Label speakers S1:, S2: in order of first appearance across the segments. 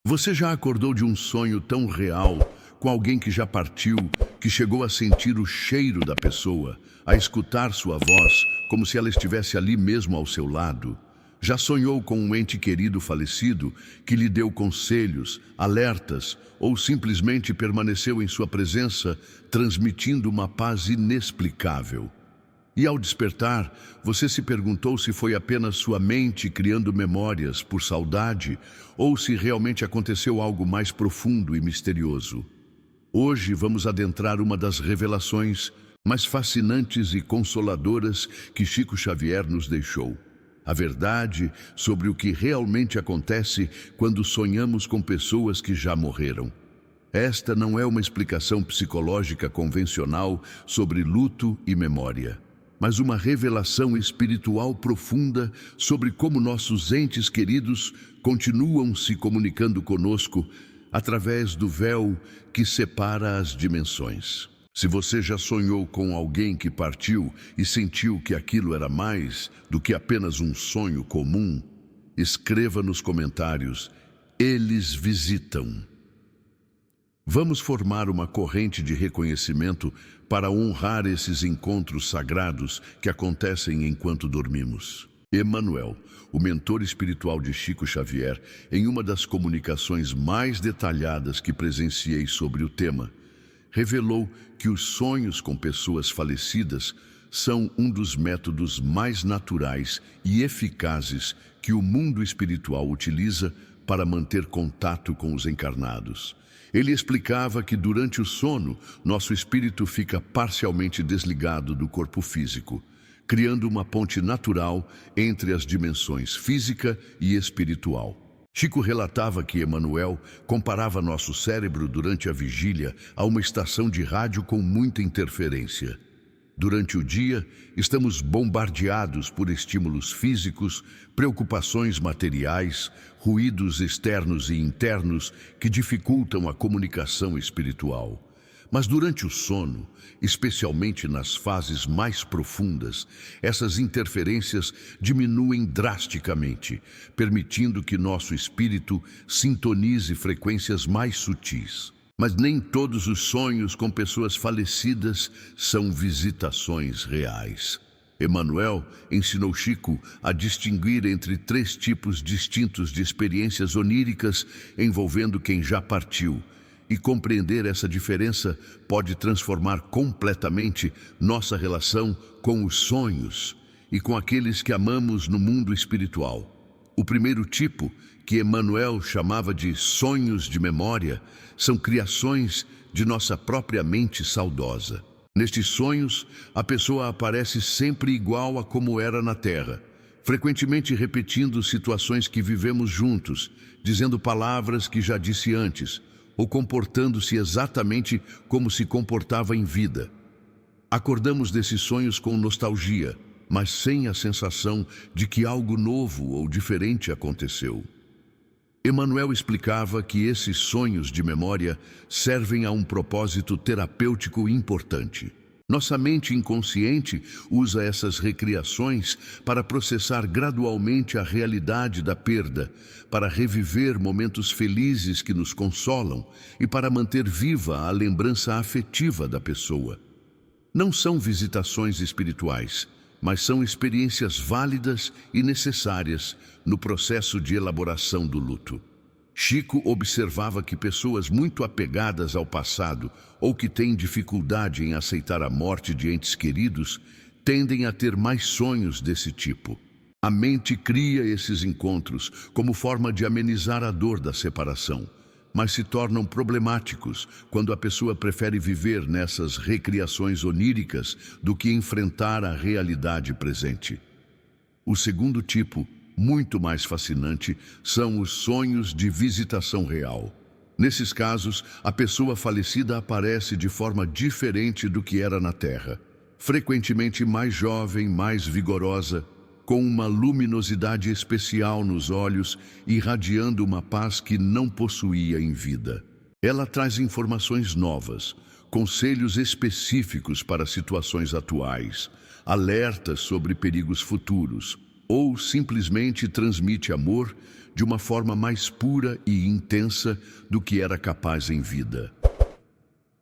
S1: Você já acordou de um sonho tão real com alguém que já partiu, que chegou a sentir o cheiro da pessoa, a escutar sua voz, como se ela estivesse ali mesmo ao seu lado? Já sonhou com um ente querido falecido que lhe deu conselhos, alertas ou simplesmente permaneceu em sua presença, transmitindo uma paz inexplicável? E ao despertar, você se perguntou se foi apenas sua mente criando memórias por saudade ou se realmente aconteceu algo mais profundo e misterioso. Hoje vamos adentrar uma das revelações mais fascinantes e consoladoras que Chico Xavier nos deixou. A verdade sobre o que realmente acontece quando sonhamos com pessoas que já morreram. Esta não é uma explicação psicológica convencional sobre luto e memória, mas uma revelação espiritual profunda sobre como nossos entes queridos continuam se comunicando conosco através do véu que separa as dimensões. Se você já sonhou com alguém que partiu e sentiu que aquilo era mais do que apenas um sonho comum, escreva nos comentários: eles visitam. Vamos formar uma corrente de reconhecimento para honrar esses encontros sagrados que acontecem enquanto dormimos. Emmanuel, o mentor espiritual de Chico Xavier, em uma das comunicações mais detalhadas que presenciei sobre o tema, revelou que os sonhos com pessoas falecidas são um dos métodos mais naturais e eficazes que o mundo espiritual utiliza para manter contato com os encarnados. Ele explicava que durante o sono, nosso espírito fica parcialmente desligado do corpo físico, criando uma ponte natural entre as dimensões física e espiritual. Chico relatava que Emmanuel comparava nosso cérebro durante a vigília a uma estação de rádio com muita interferência. Durante o dia, estamos bombardeados por estímulos físicos, preocupações materiais, ruídos externos e internos que dificultam a comunicação espiritual. Mas durante o sono, especialmente nas fases mais profundas, essas interferências diminuem drasticamente, permitindo que nosso espírito sintonize frequências mais sutis. Mas nem todos os sonhos com pessoas falecidas são visitações reais. Emmanuel ensinou Chico a distinguir entre 3 tipos distintos de experiências oníricas envolvendo quem já partiu, e compreender essa diferença pode transformar completamente nossa relação com os sonhos e com aqueles que amamos no mundo espiritual. O primeiro tipo, que Emmanuel chamava de sonhos de memória, são criações de nossa própria mente saudosa. Nestes sonhos, a pessoa aparece sempre igual a como era na Terra, frequentemente repetindo situações que vivemos juntos, dizendo palavras que já disse antes, ou comportando-se exatamente como se comportava em vida. Acordamos desses sonhos com nostalgia, mas sem a sensação de que algo novo ou diferente aconteceu. Emmanuel explicava que esses sonhos de memória servem a um propósito terapêutico importante. Nossa mente inconsciente usa essas recriações para processar gradualmente a realidade da perda, para reviver momentos felizes que nos consolam e para manter viva a lembrança afetiva da pessoa. Não são visitações espirituais, mas são experiências válidas e necessárias no processo de elaboração do luto. Chico observava que pessoas muito apegadas ao passado ou que têm dificuldade em aceitar a morte de entes queridos tendem a ter mais sonhos desse tipo. A mente cria esses encontros como forma de amenizar a dor da separação, mas se tornam problemáticos quando a pessoa prefere viver nessas recriações oníricas do que enfrentar a realidade presente. O segundo tipo, muito mais fascinante, são os sonhos de visitação real. Nesses casos, a pessoa falecida aparece de forma diferente do que era na Terra, frequentemente mais jovem, mais vigorosa, com uma luminosidade especial nos olhos, irradiando uma paz que não possuía em vida. Ela traz informações novas, conselhos específicos para situações atuais, alertas sobre perigos futuros, ou simplesmente transmite amor de uma forma mais pura e intensa do que era capaz em vida.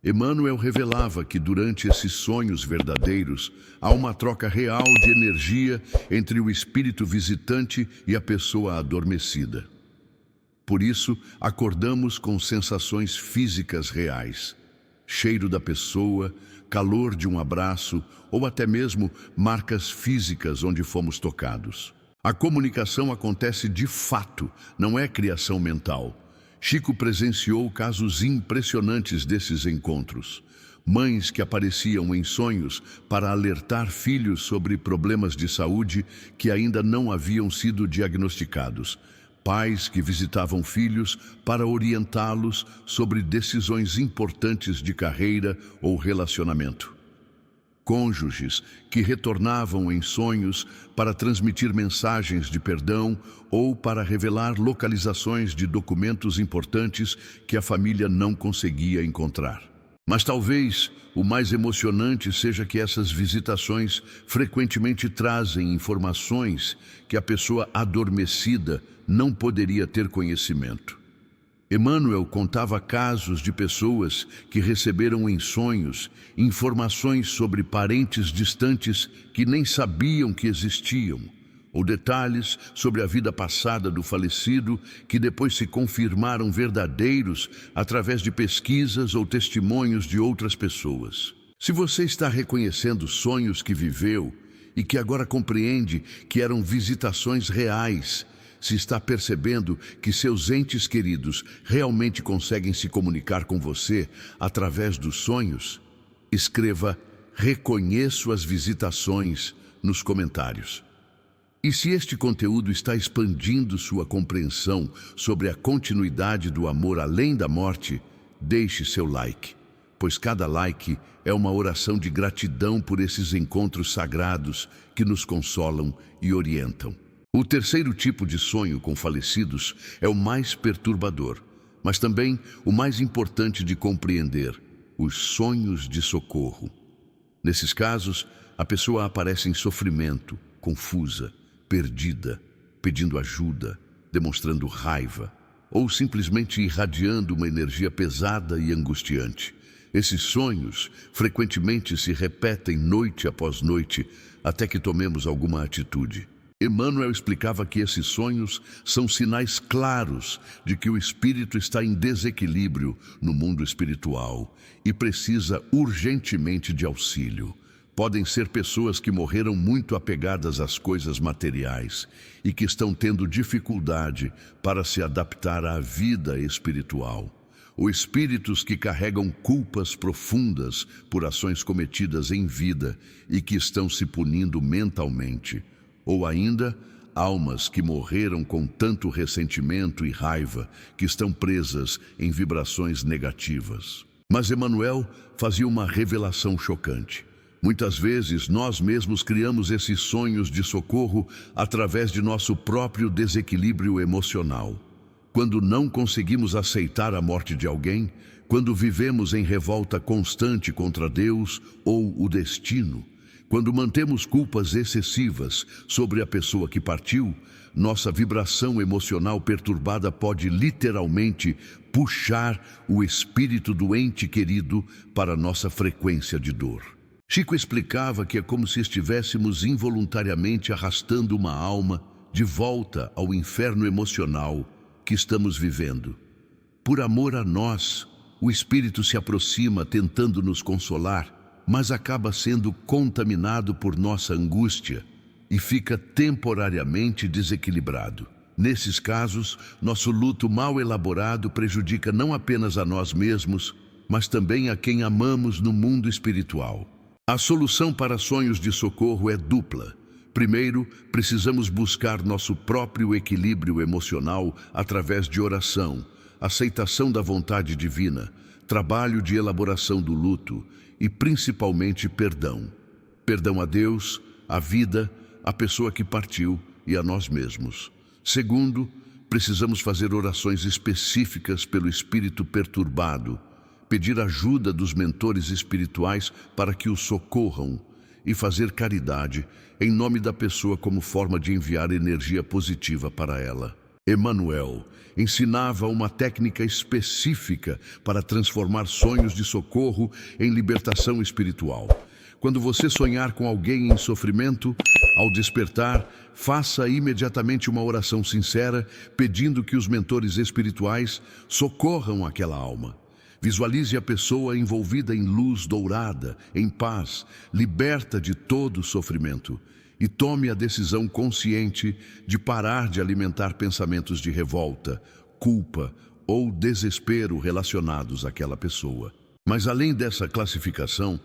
S1: Emmanuel revelava que durante esses sonhos verdadeiros há uma troca real de energia entre o espírito visitante e a pessoa adormecida. Por isso, acordamos com sensações físicas reais, cheiro da pessoa, calor de um abraço ou até mesmo marcas físicas onde fomos tocados. A comunicação acontece de fato, não é criação mental. Chico presenciou casos impressionantes desses encontros. Mães que apareciam em sonhos para alertar filhos sobre problemas de saúde que ainda não haviam sido diagnosticados. Pais que visitavam filhos para orientá-los sobre decisões importantes de carreira ou relacionamento. Cônjuges que retornavam em sonhos para transmitir mensagens de perdão ou para revelar localizações de documentos importantes que a família não conseguia encontrar. Mas talvez o mais emocionante seja que essas visitações frequentemente trazem informações que a pessoa adormecida não poderia ter conhecimento. Emmanuel contava casos de pessoas que receberam em sonhos informações sobre parentes distantes que nem sabiam que existiam, ou detalhes sobre a vida passada do falecido que depois se confirmaram verdadeiros através de pesquisas ou testemunhos de outras pessoas. Se você está reconhecendo sonhos que viveu e que agora compreende que eram visitações reais, se está percebendo que seus entes queridos realmente conseguem se comunicar com você através dos sonhos, escreva "Reconheço as visitações" nos comentários. E se este conteúdo está expandindo sua compreensão sobre a continuidade do amor além da morte, deixe seu like, pois cada like é uma oração de gratidão por esses encontros sagrados que nos consolam e orientam. O terceiro tipo de sonho com falecidos é o mais perturbador, mas também o mais importante de compreender: os sonhos de socorro. Nesses casos, a pessoa aparece em sofrimento, confusa, perdida, pedindo ajuda, demonstrando raiva, ou simplesmente irradiando uma energia pesada e angustiante. Esses sonhos frequentemente se repetem noite após noite, até que tomemos alguma atitude. Emmanuel explicava que esses sonhos são sinais claros de que o espírito está em desequilíbrio no mundo espiritual e precisa urgentemente de auxílio. Podem ser pessoas que morreram muito apegadas às coisas materiais e que estão tendo dificuldade para se adaptar à vida espiritual. Ou espíritos que carregam culpas profundas por ações cometidas em vida e que estão se punindo mentalmente. Ou ainda, almas que morreram com tanto ressentimento e raiva que estão presas em vibrações negativas. Mas Emmanuel fazia uma revelação chocante. Muitas vezes nós mesmos criamos esses sonhos de socorro através de nosso próprio desequilíbrio emocional. Quando não conseguimos aceitar a morte de alguém, quando vivemos em revolta constante contra Deus ou o destino, quando mantemos culpas excessivas sobre a pessoa que partiu, nossa vibração emocional perturbada pode literalmente puxar o espírito do ente querido para nossa frequência de dor. Chico explicava que é como se estivéssemos involuntariamente arrastando uma alma de volta ao inferno emocional que estamos vivendo. Por amor a nós, o espírito se aproxima tentando nos consolar, mas acaba sendo contaminado por nossa angústia e fica temporariamente desequilibrado. Nesses casos, nosso luto mal elaborado prejudica não apenas a nós mesmos, mas também a quem amamos no mundo espiritual. A solução para sonhos de socorro é dupla. Primeiro, precisamos buscar nosso próprio equilíbrio emocional através de oração, aceitação da vontade divina, trabalho de elaboração do luto e principalmente perdão. Perdão a Deus, à vida, à pessoa que partiu e a nós mesmos. Segundo, precisamos fazer orações específicas pelo espírito perturbado, pedir ajuda dos mentores espirituais para que o socorram e fazer caridade em nome da pessoa como forma de enviar energia positiva para ela. Emmanuel ensinava uma técnica específica para transformar sonhos de socorro em libertação espiritual. Quando você sonhar com alguém em sofrimento, ao despertar, faça imediatamente uma oração sincera, pedindo que os mentores espirituais socorram aquela alma. Visualize a pessoa envolvida em luz dourada, em paz, liberta de todo sofrimento. E tome a decisão consciente de parar de alimentar pensamentos de revolta, culpa ou desespero relacionados àquela pessoa. Mas além dessa classificação,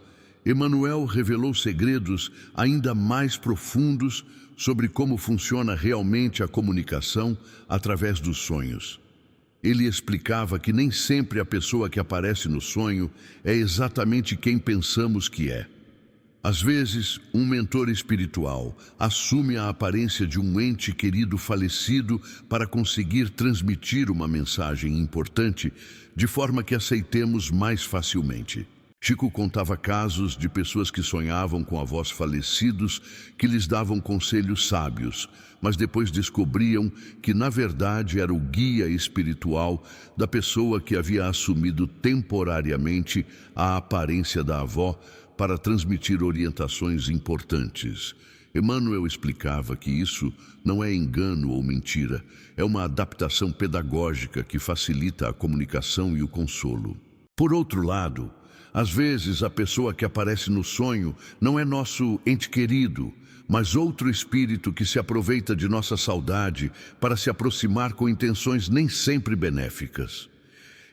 S1: Emmanuel revelou segredos ainda mais profundos sobre como funciona realmente a comunicação através dos sonhos. Ele explicava que nem sempre a pessoa que aparece no sonho é exatamente quem pensamos que é. Às vezes, um mentor espiritual assume a aparência de um ente querido falecido para conseguir transmitir uma mensagem importante de forma que aceitemos mais facilmente. Chico contava casos de pessoas que sonhavam com avós falecidos que lhes davam conselhos sábios, mas depois descobriam que na verdade era o guia espiritual da pessoa que havia assumido temporariamente a aparência da avó para transmitir orientações importantes. Emmanuel explicava que isso não é engano ou mentira, é uma adaptação pedagógica que facilita a comunicação e o consolo. Por outro lado, às vezes a pessoa que aparece no sonho não é nosso ente querido, mas outro espírito que se aproveita de nossa saudade para se aproximar com intenções nem sempre benéficas.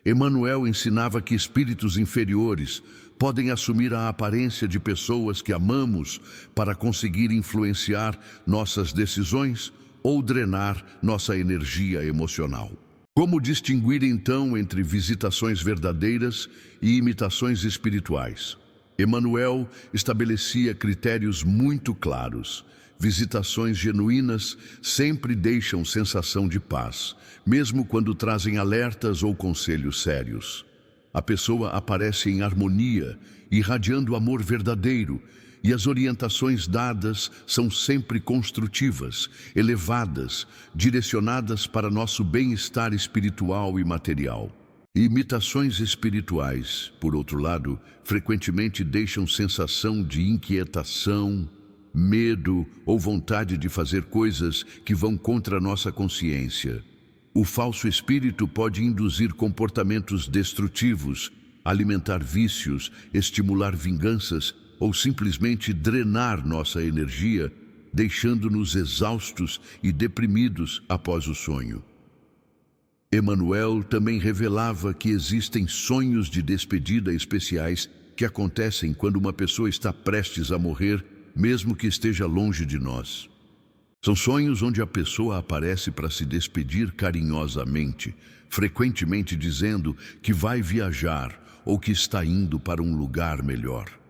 S1: Emmanuel ensinava que espíritos inferiores podem assumir a aparência de pessoas que amamos para conseguir influenciar nossas decisões ou drenar nossa energia emocional. Como distinguir então entre visitações verdadeiras e imitações espirituais? Emmanuel estabelecia critérios muito claros. Visitações genuínas sempre deixam sensação de paz, mesmo quando trazem alertas ou conselhos sérios. A pessoa aparece em harmonia, irradiando amor verdadeiro, e as orientações dadas são sempre construtivas, elevadas, direcionadas para nosso bem-estar espiritual e material. Imitações espirituais, por outro lado, frequentemente deixam sensação de inquietação, medo ou vontade de fazer coisas que vão contra a nossa consciência. O falso espírito pode induzir comportamentos destrutivos, alimentar vícios, estimular vinganças ou simplesmente drenar nossa energia, deixando-nos exaustos e deprimidos após o sonho. Emmanuel também revelava que existem sonhos de despedida especiais que acontecem quando uma pessoa está prestes a morrer, mesmo que esteja longe de nós. São sonhos onde a pessoa aparece para se despedir carinhosamente, frequentemente dizendo que vai viajar ou que está indo para um lugar melhor.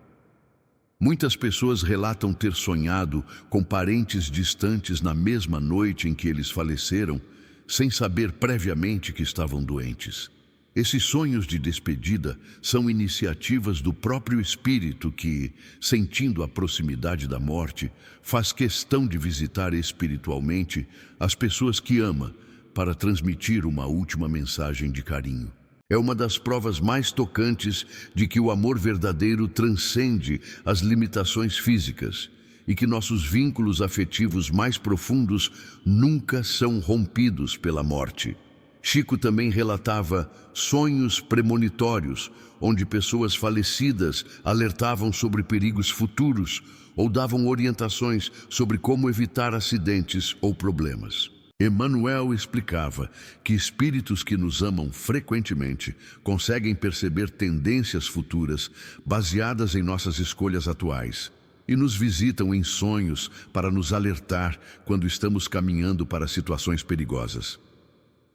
S1: Muitas pessoas relatam ter sonhado com parentes distantes na mesma noite em que eles faleceram, sem saber previamente que estavam doentes. Esses sonhos de despedida são iniciativas do próprio espírito que, sentindo a proximidade da morte, faz questão de visitar espiritualmente as pessoas que ama para transmitir uma última mensagem de carinho. É uma das provas mais tocantes de que o amor verdadeiro transcende as limitações físicas e que nossos vínculos afetivos mais profundos nunca são rompidos pela morte. Chico também relatava sonhos premonitórios, onde pessoas falecidas alertavam sobre perigos futuros ou davam orientações sobre como evitar acidentes ou problemas. Emmanuel explicava que espíritos que nos amam frequentemente conseguem perceber tendências futuras baseadas em nossas escolhas atuais e nos visitam em sonhos para nos alertar quando estamos caminhando para situações perigosas.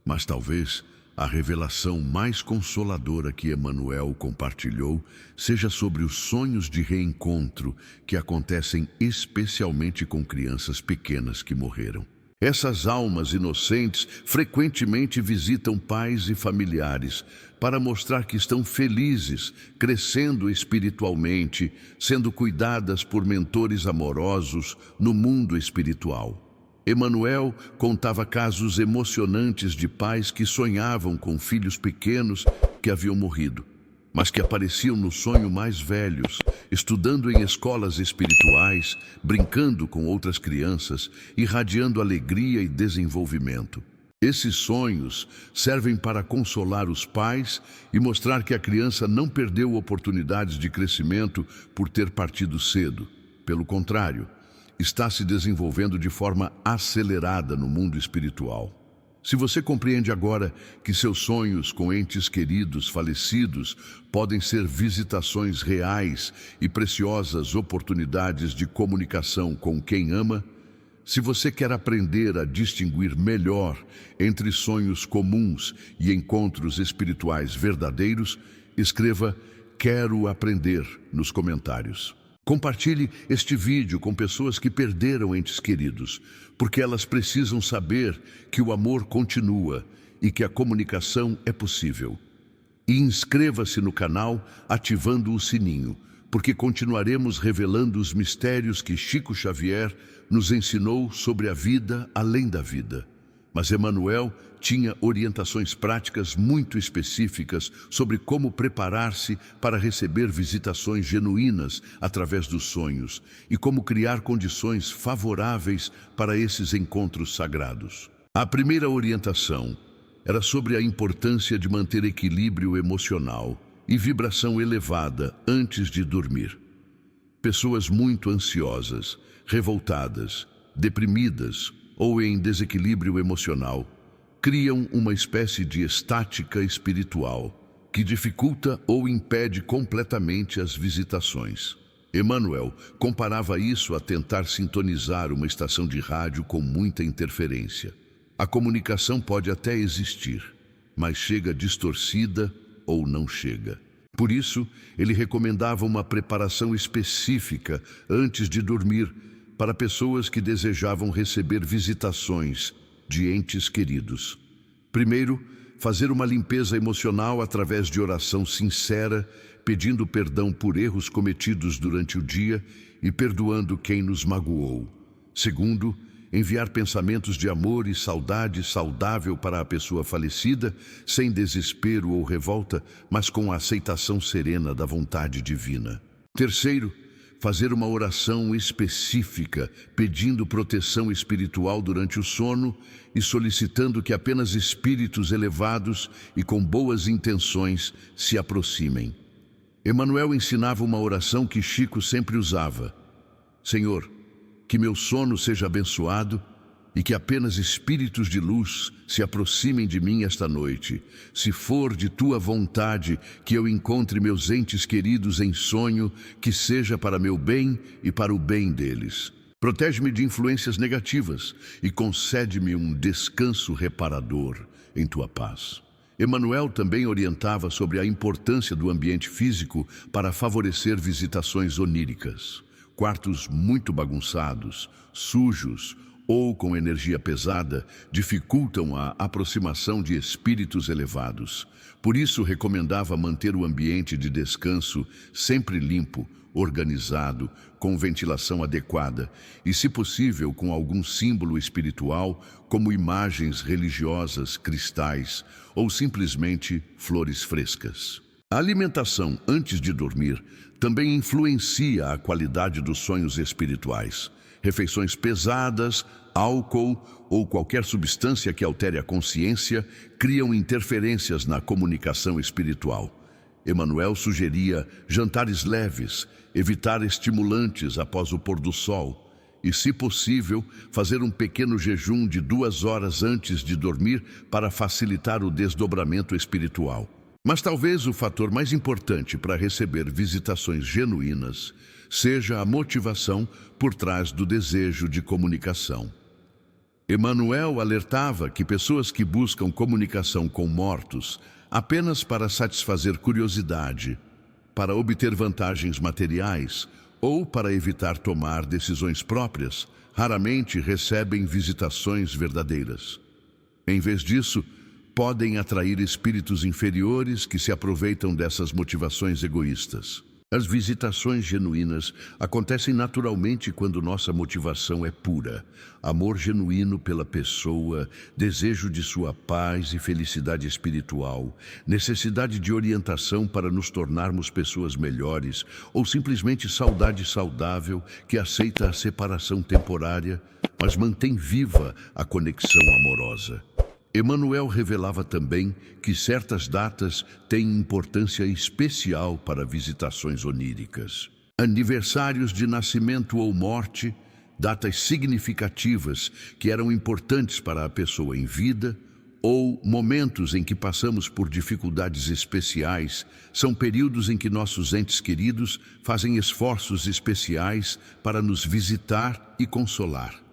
S1: Mas talvez a revelação mais consoladora que Emmanuel compartilhou seja sobre os sonhos de reencontro que acontecem especialmente com crianças pequenas que morreram. Essas almas inocentes frequentemente visitam pais e familiares para mostrar que estão felizes, crescendo espiritualmente, sendo cuidadas por mentores amorosos no mundo espiritual. Emanuel contava casos emocionantes de pais que sonhavam com filhos pequenos que haviam morrido, mas que apareciam no sonho mais velhos, estudando em escolas espirituais, brincando com outras crianças, irradiando alegria e desenvolvimento. Esses sonhos servem para consolar os pais e mostrar que a criança não perdeu oportunidades de crescimento por ter partido cedo. Pelo contrário, está se desenvolvendo de forma acelerada no mundo espiritual. Se você compreende agora que seus sonhos com entes queridos falecidos podem ser visitações reais e preciosas oportunidades de comunicação com quem ama, se você quer aprender a distinguir melhor entre sonhos comuns e encontros espirituais verdadeiros, escreva "Quero aprender" nos comentários. Compartilhe este vídeo com pessoas que perderam entes queridos, porque elas precisam saber que o amor continua e que a comunicação é possível. E inscreva-se no canal ativando o sininho, porque continuaremos revelando os mistérios que Chico Xavier nos ensinou sobre a vida além da vida. Mas Emanuel tinha orientações práticas muito específicas sobre como preparar-se para receber visitações genuínas através dos sonhos e como criar condições favoráveis para esses encontros sagrados. A primeira orientação era sobre a importância de manter equilíbrio emocional e vibração elevada antes de dormir. Pessoas muito ansiosas, revoltadas, deprimidas ou em desequilíbrio emocional criam uma espécie de estática espiritual que dificulta ou impede completamente as visitações. Emanuel comparava isso a tentar sintonizar uma estação de rádio com muita interferência. A comunicação pode até existir, mas chega distorcida ou não chega. Por isso, ele recomendava uma preparação específica antes de dormir para pessoas que desejavam receber visitações de entes queridos. Primeiro, fazer uma limpeza emocional através de oração sincera, pedindo perdão por erros cometidos durante o dia e perdoando quem nos magoou. Segundo, enviar pensamentos de amor e saudade saudável para a pessoa falecida, sem desespero ou revolta, mas com a aceitação serena da vontade divina. Terceiro, fazer uma oração específica, pedindo proteção espiritual durante o sono e solicitando que apenas espíritos elevados e com boas intenções se aproximem. Emanuel ensinava uma oração que Chico sempre usava: Senhor, que meu sono seja abençoado e que apenas espíritos de luz se aproximem de mim esta noite. Se for de tua vontade que eu encontre meus entes queridos em sonho, que seja para meu bem e para o bem deles. Protege-me de influências negativas e concede-me um descanso reparador em tua paz. Emanuel também orientava sobre a importância do ambiente físico para favorecer visitações oníricas. Quartos muito bagunçados, sujos ou com energia pesada dificultam a aproximação de espíritos elevados. Por isso, recomendava manter o ambiente de descanso sempre limpo, organizado, com ventilação adequada e, se possível, com algum símbolo espiritual, como imagens religiosas, cristais ou simplesmente flores frescas. A alimentação antes de dormir também influencia a qualidade dos sonhos espirituais. Refeições pesadas, álcool ou qualquer substância que altere a consciência criam interferências na comunicação espiritual. Emanuel sugeria jantares leves, evitar estimulantes após o pôr do sol e, se possível, fazer um pequeno jejum de 2 horas antes de dormir para facilitar o desdobramento espiritual. Mas talvez o fator mais importante para receber visitações genuínas seja a motivação por trás do desejo de comunicação. Emanuel alertava que pessoas que buscam comunicação com mortos apenas para satisfazer curiosidade, para obter vantagens materiais ou para evitar tomar decisões próprias, raramente recebem visitações verdadeiras. Em vez disso, podem atrair espíritos inferiores que se aproveitam dessas motivações egoístas. As visitações genuínas acontecem naturalmente quando nossa motivação é pura, amor genuíno pela pessoa, desejo de sua paz e felicidade espiritual, necessidade de orientação para nos tornarmos pessoas melhores, ou simplesmente saudade saudável que aceita a separação temporária, mas mantém viva a conexão amorosa. Emmanuel revelava também que certas datas têm importância especial para visitações oníricas. Aniversários de nascimento ou morte, datas significativas que eram importantes para a pessoa em vida, ou momentos em que passamos por dificuldades especiais, são períodos em que nossos entes queridos fazem esforços especiais para nos visitar e consolar.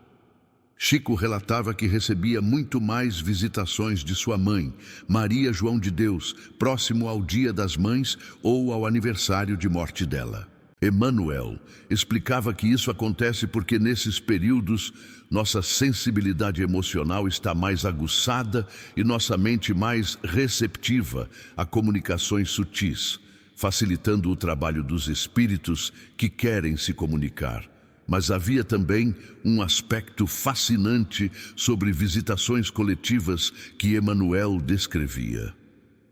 S1: Chico relatava que recebia muito mais visitações de sua mãe, Maria João de Deus, próximo ao Dia das Mães ou ao aniversário de morte dela. Emmanuel explicava que isso acontece porque nesses períodos nossa sensibilidade emocional está mais aguçada e nossa mente mais receptiva a comunicações sutis, facilitando o trabalho dos espíritos que querem se comunicar. Mas havia também um aspecto fascinante sobre visitações coletivas que Emmanuel descrevia.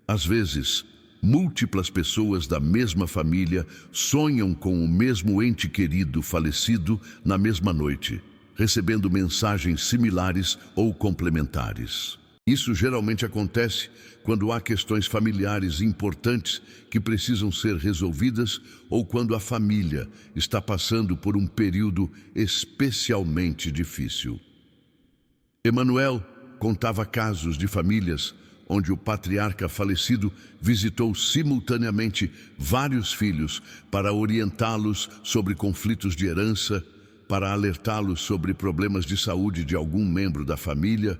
S1: Às vezes, múltiplas pessoas da mesma família sonham com o mesmo ente querido falecido na mesma noite, recebendo mensagens similares ou complementares. Isso geralmente acontece quando há questões familiares importantes que precisam ser resolvidas ou quando a família está passando por um período especialmente difícil. Emmanuel contava casos de famílias onde o patriarca falecido visitou simultaneamente vários filhos para orientá-los sobre conflitos de herança, para alertá-los sobre problemas de saúde de algum membro da família,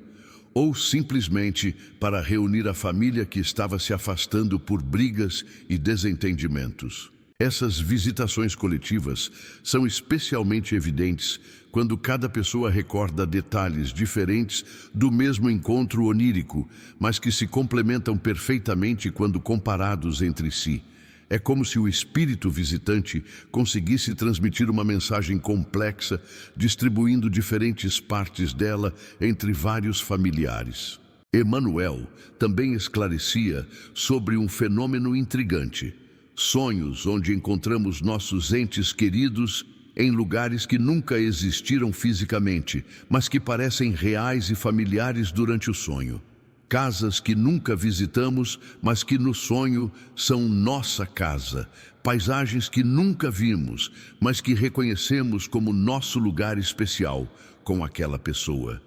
S1: ou simplesmente para reunir a família que estava se afastando por brigas e desentendimentos. Essas visitações coletivas são especialmente evidentes quando cada pessoa recorda detalhes diferentes do mesmo encontro onírico, mas que se complementam perfeitamente quando comparados entre si. É como se o espírito visitante conseguisse transmitir uma mensagem complexa, distribuindo diferentes partes dela entre vários familiares. Emmanuel também esclarecia sobre um fenômeno intrigante: sonhos onde encontramos nossos entes queridos em lugares que nunca existiram fisicamente, mas que parecem reais e familiares durante o sonho. Casas que nunca visitamos, mas que no sonho são nossa casa. Paisagens que nunca vimos, mas que reconhecemos como nosso lugar especial com aquela pessoa.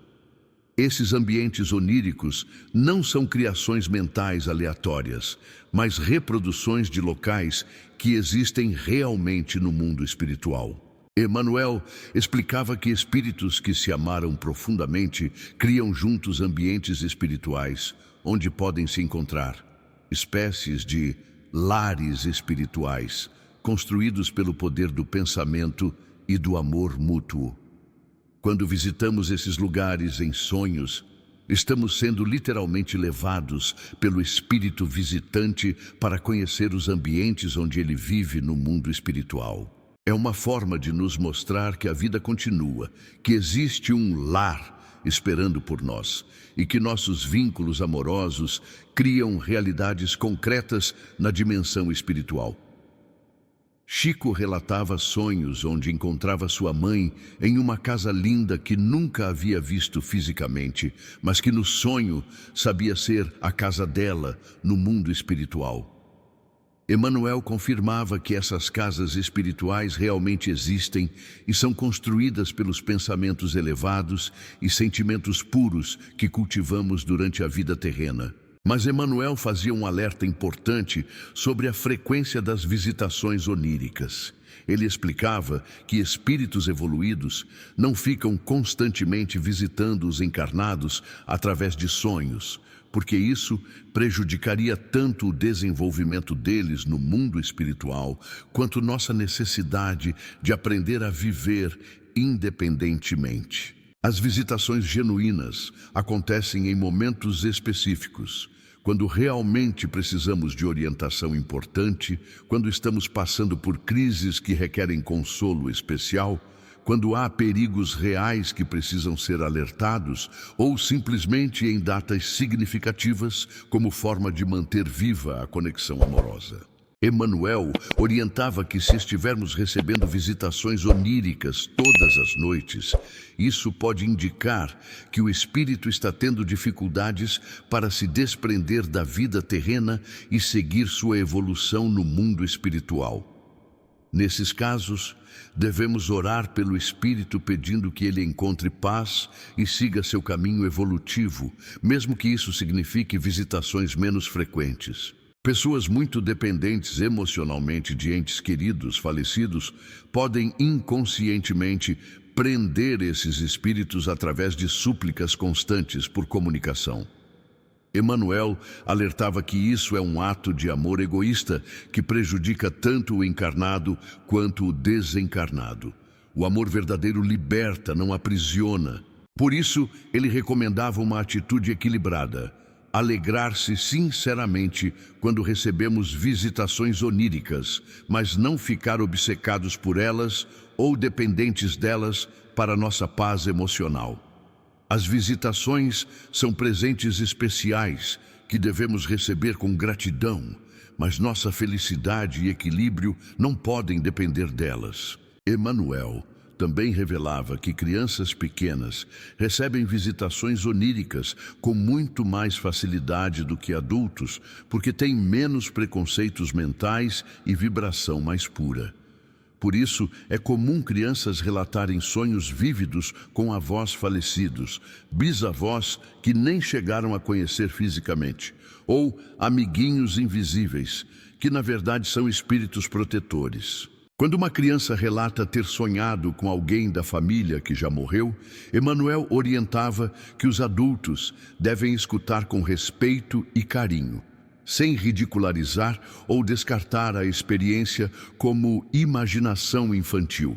S1: Esses ambientes oníricos não são criações mentais aleatórias, mas reproduções de locais que existem realmente no mundo espiritual. Emmanuel explicava que espíritos que se amaram profundamente criam juntos ambientes espirituais onde podem se encontrar, espécies de lares espirituais construídos pelo poder do pensamento e do amor mútuo. Quando visitamos esses lugares em sonhos, estamos sendo literalmente levados pelo espírito visitante para conhecer os ambientes onde ele vive no mundo espiritual. É uma forma de nos mostrar que a vida continua, que existe um lar esperando por nós e que nossos vínculos amorosos criam realidades concretas na dimensão espiritual. Chico relatava sonhos onde encontrava sua mãe em uma casa linda que nunca havia visto fisicamente, mas que no sonho sabia ser a casa dela no mundo espiritual. Emmanuel confirmava que essas casas espirituais realmente existem e são construídas pelos pensamentos elevados e sentimentos puros que cultivamos durante a vida terrena. Mas Emmanuel fazia um alerta importante sobre a frequência das visitações oníricas. Ele explicava que espíritos evoluídos não ficam constantemente visitando os encarnados através de sonhos, porque isso prejudicaria tanto o desenvolvimento deles no mundo espiritual, quanto nossa necessidade de aprender a viver independentemente. As visitações genuínas acontecem em momentos específicos, quando realmente precisamos de orientação importante, quando estamos passando por crises que requerem consolo especial, quando há perigos reais que precisam ser alertados, ou simplesmente em datas significativas como forma de manter viva a conexão amorosa. Emmanuel orientava que se estivermos recebendo visitações oníricas todas as noites, isso pode indicar que o espírito está tendo dificuldades para se desprender da vida terrena e seguir sua evolução no mundo espiritual. Nesses casos, devemos orar pelo espírito pedindo que ele encontre paz e siga seu caminho evolutivo, mesmo que isso signifique visitações menos frequentes. Pessoas muito dependentes emocionalmente de entes queridos falecidos podem inconscientemente prender esses espíritos através de súplicas constantes por comunicação. Emmanuel alertava que isso é um ato de amor egoísta que prejudica tanto o encarnado quanto o desencarnado. O amor verdadeiro liberta, não aprisiona. Por isso, ele recomendava uma atitude equilibrada: alegrar-se sinceramente quando recebemos visitações oníricas, mas não ficar obcecados por elas ou dependentes delas para nossa paz emocional. As visitações são presentes especiais que devemos receber com gratidão, mas nossa felicidade e equilíbrio não podem depender delas. Emmanuel também revelava que crianças pequenas recebem visitações oníricas com muito mais facilidade do que adultos, porque têm menos preconceitos mentais e vibração mais pura. Por isso, é comum crianças relatarem sonhos vívidos com avós falecidos, bisavós que nem chegaram a conhecer fisicamente, ou amiguinhos invisíveis, que na verdade são espíritos protetores. Quando uma criança relata ter sonhado com alguém da família que já morreu, Emmanuel orientava que os adultos devem escutar com respeito e carinho, sem ridicularizar ou descartar a experiência como imaginação infantil.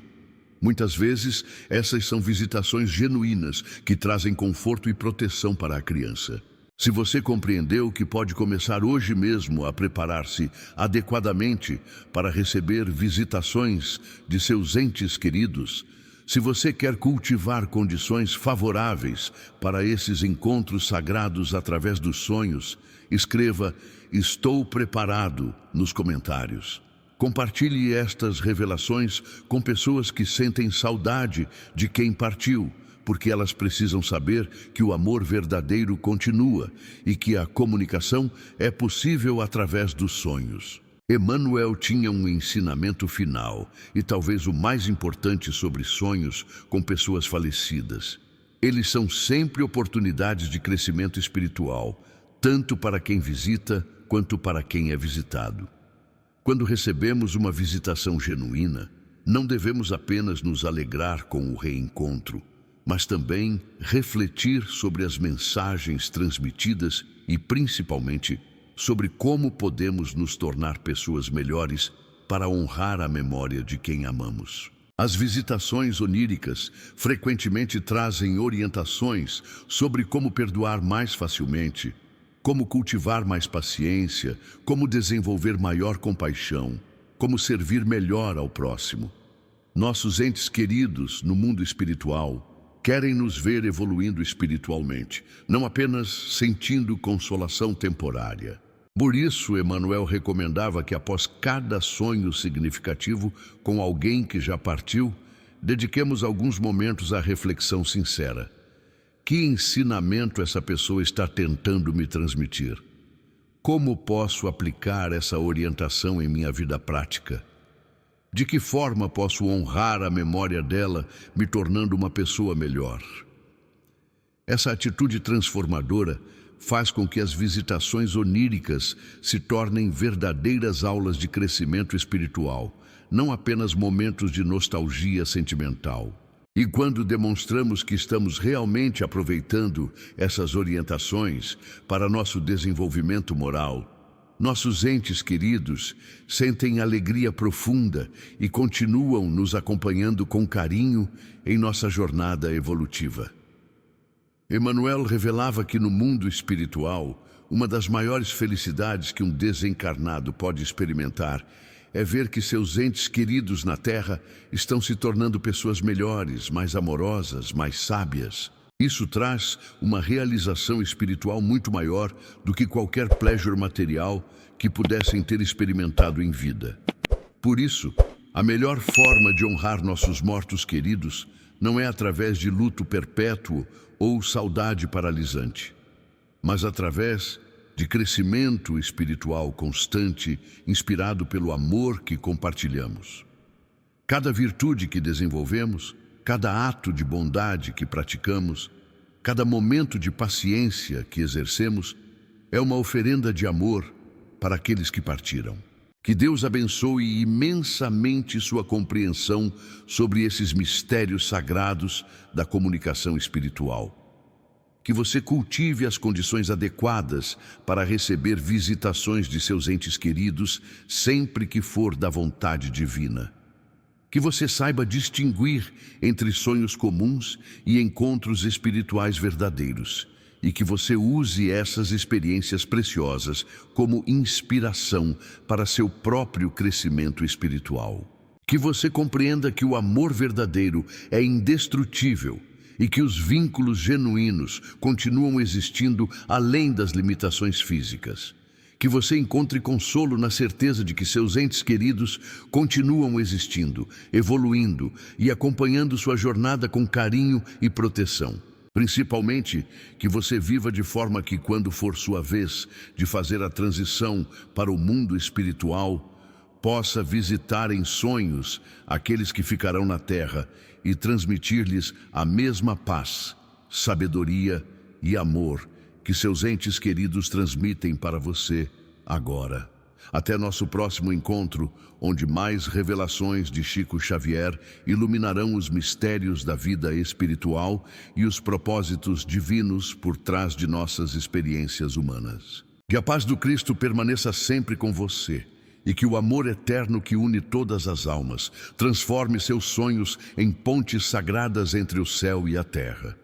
S1: Muitas vezes, essas são visitações genuínas que trazem conforto e proteção para a criança. Se você compreendeu que pode começar hoje mesmo a preparar-se adequadamente para receber visitações de seus entes queridos, se você quer cultivar condições favoráveis para esses encontros sagrados através dos sonhos, escreva "Estou preparado" nos comentários. Compartilhe estas revelações com pessoas que sentem saudade de quem partiu, porque elas precisam saber que o amor verdadeiro continua e que a comunicação é possível através dos sonhos. Emmanuel tinha um ensinamento final, e talvez o mais importante, sobre sonhos com pessoas falecidas. Eles são sempre oportunidades de crescimento espiritual, tanto para quem visita quanto para quem é visitado. Quando recebemos uma visitação genuína, não devemos apenas nos alegrar com o reencontro, mas também refletir sobre as mensagens transmitidas e, principalmente, sobre como podemos nos tornar pessoas melhores para honrar a memória de quem amamos. As visitações oníricas frequentemente trazem orientações sobre como perdoar mais facilmente, como cultivar mais paciência, como desenvolver maior compaixão, como servir melhor ao próximo. Nossos entes queridos no mundo espiritual querem nos ver evoluindo espiritualmente, não apenas sentindo consolação temporária. Por isso, Emmanuel recomendava que após cada sonho significativo com alguém que já partiu, dediquemos alguns momentos à reflexão sincera. Que ensinamento essa pessoa está tentando me transmitir? Como posso aplicar essa orientação em minha vida prática? De que forma posso honrar a memória dela, me tornando uma pessoa melhor? Essa atitude transformadora faz com que as visitações oníricas se tornem verdadeiras aulas de crescimento espiritual, não apenas momentos de nostalgia sentimental. E quando demonstramos que estamos realmente aproveitando essas orientações para nosso desenvolvimento moral, nossos entes queridos sentem alegria profunda e continuam nos acompanhando com carinho em nossa jornada evolutiva. Emmanuel revelava que no mundo espiritual, uma das maiores felicidades que um desencarnado pode experimentar é ver que seus entes queridos na Terra estão se tornando pessoas melhores, mais amorosas, mais sábias. Isso traz uma realização espiritual muito maior do que qualquer pleasure material que pudessem ter experimentado em vida. Por isso, a melhor forma de honrar nossos mortos queridos não é através de luto perpétuo ou saudade paralisante, mas através de crescimento espiritual constante, inspirado pelo amor que compartilhamos. Cada virtude que desenvolvemos, cada ato de bondade que praticamos, cada momento de paciência que exercemos, é uma oferenda de amor para aqueles que partiram. Que Deus abençoe imensamente sua compreensão sobre esses mistérios sagrados da comunicação espiritual. Que você cultive as condições adequadas para receber visitações de seus entes queridos sempre que for da vontade divina. Que você saiba distinguir entre sonhos comuns e encontros espirituais verdadeiros. E que você use essas experiências preciosas como inspiração para seu próprio crescimento espiritual. Que você compreenda que o amor verdadeiro é indestrutível e que os vínculos genuínos continuam existindo além das limitações físicas. Que você encontre consolo na certeza de que seus entes queridos continuam existindo, evoluindo e acompanhando sua jornada com carinho e proteção. Principalmente, que você viva de forma que, quando for sua vez de fazer a transição para o mundo espiritual, possa visitar em sonhos aqueles que ficarão na Terra e transmitir-lhes a mesma paz, sabedoria e amor que seus entes queridos transmitem para você agora. Até nosso próximo encontro, onde mais revelações de Chico Xavier iluminarão os mistérios da vida espiritual e os propósitos divinos por trás de nossas experiências humanas. Que a paz do Cristo permaneça sempre com você e que o amor eterno que une todas as almas transforme seus sonhos em pontes sagradas entre o céu e a terra.